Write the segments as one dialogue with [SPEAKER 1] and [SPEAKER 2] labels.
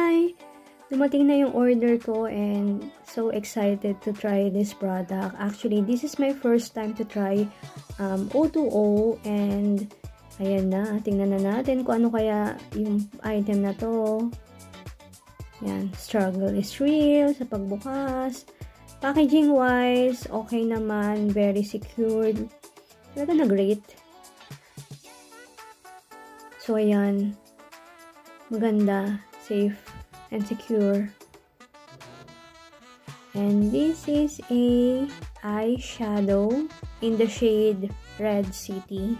[SPEAKER 1] Hi! Dumating na yung order ko and so excited to try this product. Actually, this is my first time to try O2O and ayan na, tingnan na natin kung ano kaya yung item na to. Yan, struggle is real sa pagbukas. Packaging wise, okay naman, very secured. Talaga na great. So ayan, maganda, safe, and secure. And this is a eyeshadow in the shade Red City.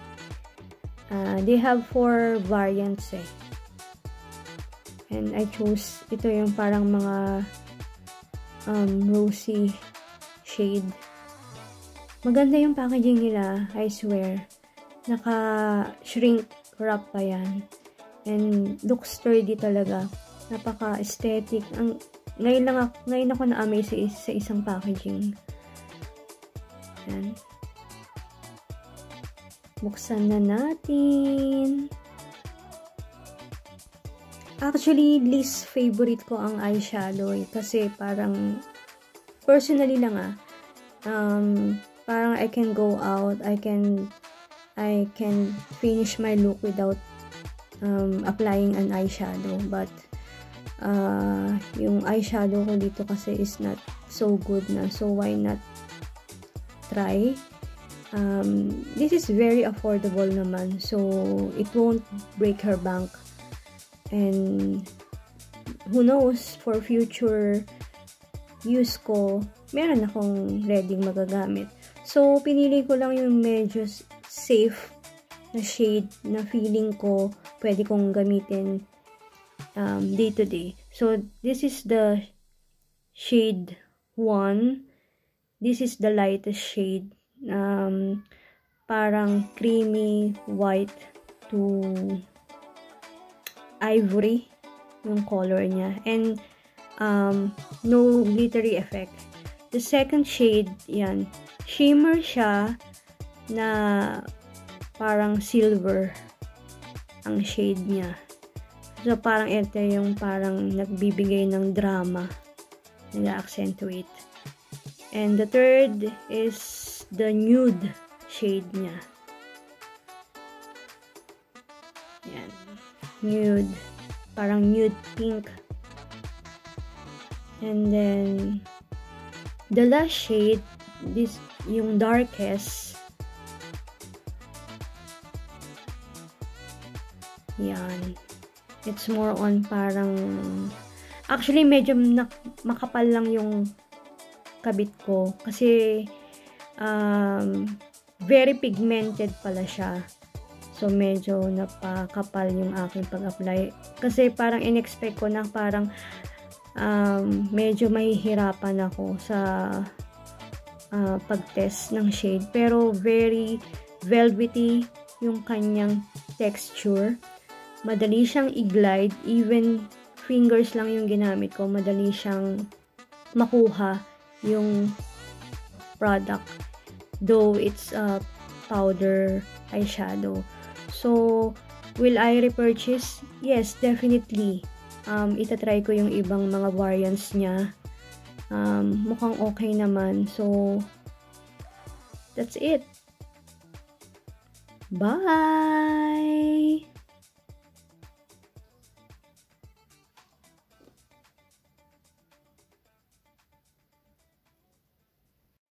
[SPEAKER 1] They have 4 variants eh. And I chose, ito yung parang mga rosy shade. Maganda yung packaging nila, I swear. Naka-shrink wrap pa yan. And looks sturdy talaga. Napaka-aesthetic. Ngayon ako na-amaze sa isang packaging. Yan. Buksan na natin. Actually, least favorite ko ang eyeshadow eh, kasi parang personally lang parang I can go out, I can finish my look without applying an eyeshadow, but yung eyeshadow ko dito kasi is not so good na, so why not try. This is very affordable naman, so it won't break her bank. And who knows, for future use ko, meron akong ready magagamit. So, pinili ko lang yung medyo safe na shade na feeling ko pwede kong gamitin day to day. So, this is the shade 1. This is the lightest shade. Parang creamy white to ivory yung color niya, and no glittery effect. The second shade, yan, shimmer siya na parang silver ang shade niya. So parang ito yung parang nagbibigay ng drama, nag-accentuate. And the third is the nude shade niya. Yan. Nude. Parang nude pink. And then, the last shade, this, yung darkest. Yan. It's more on parang, actually medyo makapal lang yung kabit ko. Kasi, very pigmented pala siya. So, medyo napakapal yung aking pag-apply. Kasi parang in-expect ko na parang medyo mahihirapan ako sa pag-test ng shade. Pero very velvety yung kanyang texture. Madali siyang i-glide. Even fingers lang yung ginamit ko. Madali siyang makuha yung product. Though it's a powder eyeshadow. So, will I repurchase? Yes, definitely. Itatry ko yung ibang mga variants niya. Mukhang okay naman. So, that's it. Bye!